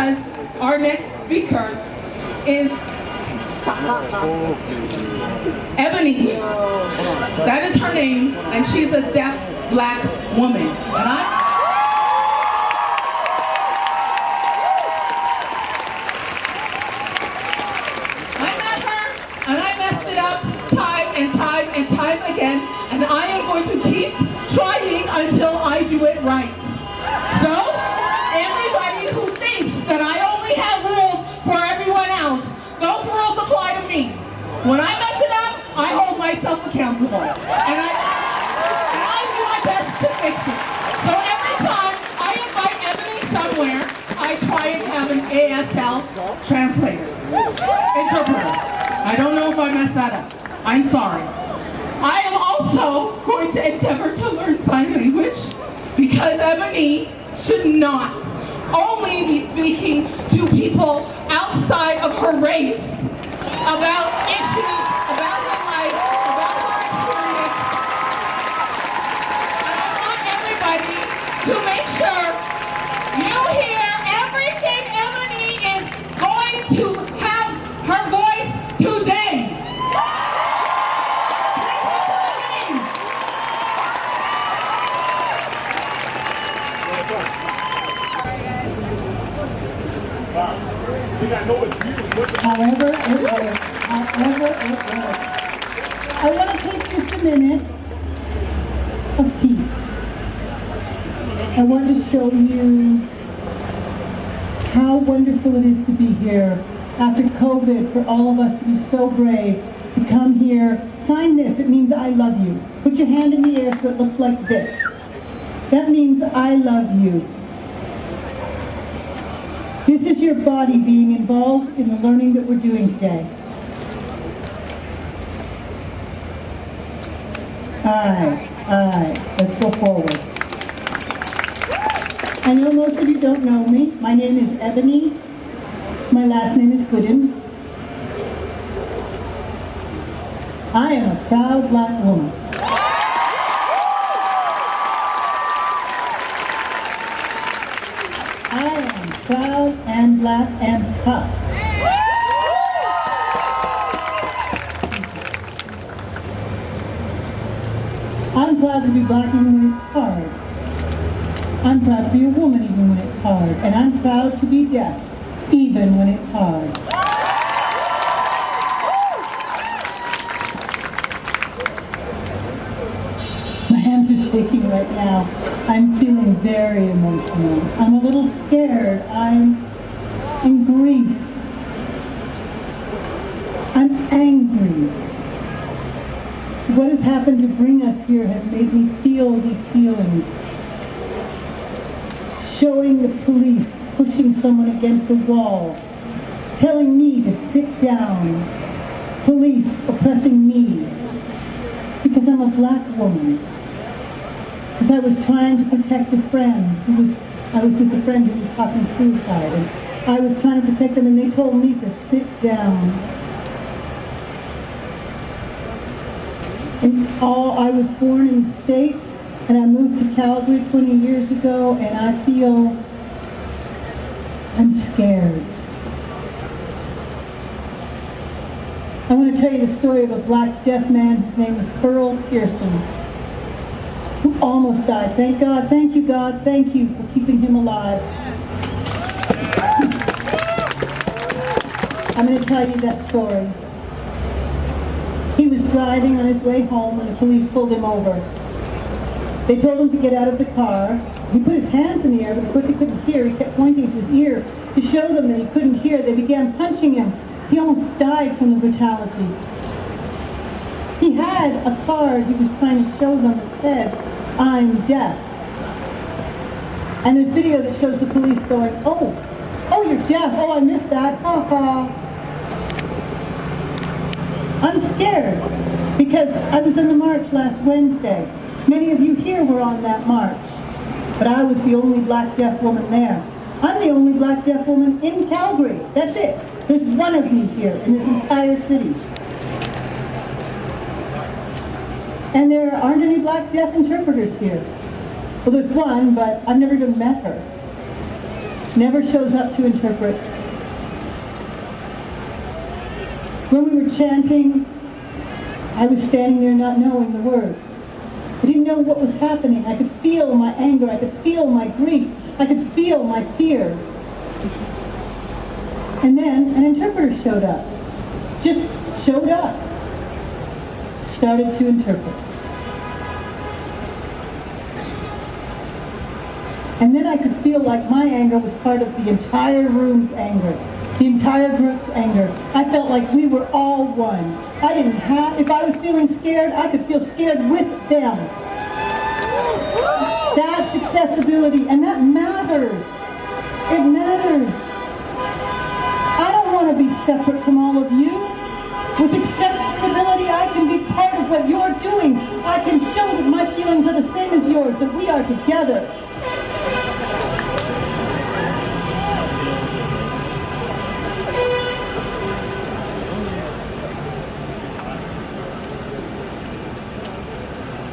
because our next speaker is Ebony. That is her name, and she's a deaf black woman. And I met her, and I messed it up time and time and time again, and I am going to keep trying until I do it right. So, everybody who thinks that I only have rules for everyone else, those rules apply to me. When I mess it up, I hold myself accountable. And I do my best to fix it. So every time I invite Ebony somewhere, I try and have an ASL translator, interpreter. I don't know if I messed that up. I'm sorry. I am also going to endeavor to learn sign language because Ebony should not only be speaking to people outside of her race about issues, about her life, about her experience. And I want everybody to make sure you hear everything Ebony is going to have her voice today. Please welcome Ebony. However it works. I want to take just a minute of peace. I want to show you how wonderful it is to be here after COVID, for all of us to be so brave to come here. Sign this, it means I love you. Put your hand in the air so it looks like this. That means I love you. This is your body being involved in the learning that we're doing today. Aye. Let's go forward. I know most of you don't know me. My name is Ebony. My last name is Gooden. I am a proud black woman. I am proud and black and tough. I'm proud to be black even when it's hard. I'm proud to be a woman even when it's hard. And I'm proud to be deaf even when it's hard. My hands are shaking right now. I'm feeling very emotional. I'm a little scared. I'm in grief. I'm angry. What has happened to bring us here has made me feel these feelings. Showing the police pushing someone against a wall, telling me to sit down, police oppressing me, because I'm a black woman. Because I was trying to protect a friend I was with a friend who was talking suicide, and I was trying to protect them, and they told me to sit down. And I was born in the States, and I moved to Calgary 20 years ago, and I feel I'm scared. I want to tell you the story of a black deaf man whose name was Earl Pearson, who almost died. Thank God, thank you God, thank you for keeping him alive. I'm going to tell you that story. He was driving on his way home when the police pulled him over. They told him to get out of the car. He put his hands in the air, but of course he couldn't hear. He kept pointing to his ear to show them that he couldn't hear. They began punching him. He almost died from the brutality. He had a card he was trying to show them that said, "I'm deaf." And there's video that shows the police going, oh, you're deaf. Oh, I missed that. Ha ha. I'm scared because I was in the march last Wednesday. Many of you here were on that march, but I was the only black deaf woman there. I'm the only black deaf woman in Calgary. That's it. There's one of me here in this entire city. And there aren't any black deaf interpreters here. Well, there's one, but I've never even met her. never shows up to interpret. When we were chanting, I was standing there not knowing the words. I didn't know what was happening. I could feel my anger. I could feel my grief. I could feel my fear. And then an interpreter showed up. Just showed up. Started to interpret. And then I could feel like my anger was part of the entire room's anger. The entire group's anger. I felt like we were all one. I didn't have, if I was feeling scared, I could feel scared with them. That's accessibility, and that matters. It matters. I don't want to be separate from all of you. With accessibility, I can be part of what you're doing. I can show that my feelings are the same as yours, that we are together.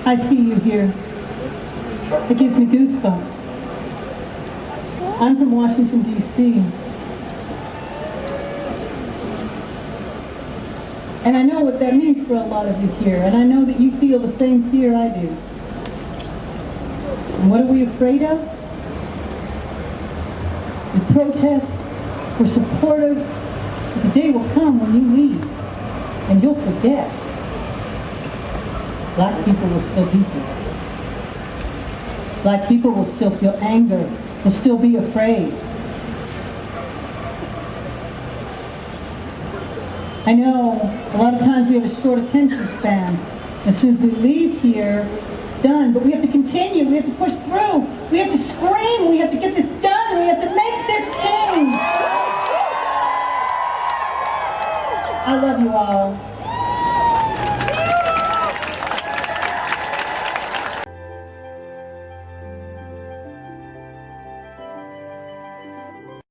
I see you here. It gives me goosebumps. I'm from Washington, D.C. And I know what that means for a lot of you here, and I know that you feel the same fear I do. And what are we afraid of? We protest, we're supportive, but the day will come when you leave, and you'll forget. Black people will still be here. Black people will still feel anger, will still be afraid. I know a lot of times we have a short attention span. As soon as we leave here, it's done. But we have to continue. We have to push through. We have to scream. We have to get this done. We have to make this change. I love you all.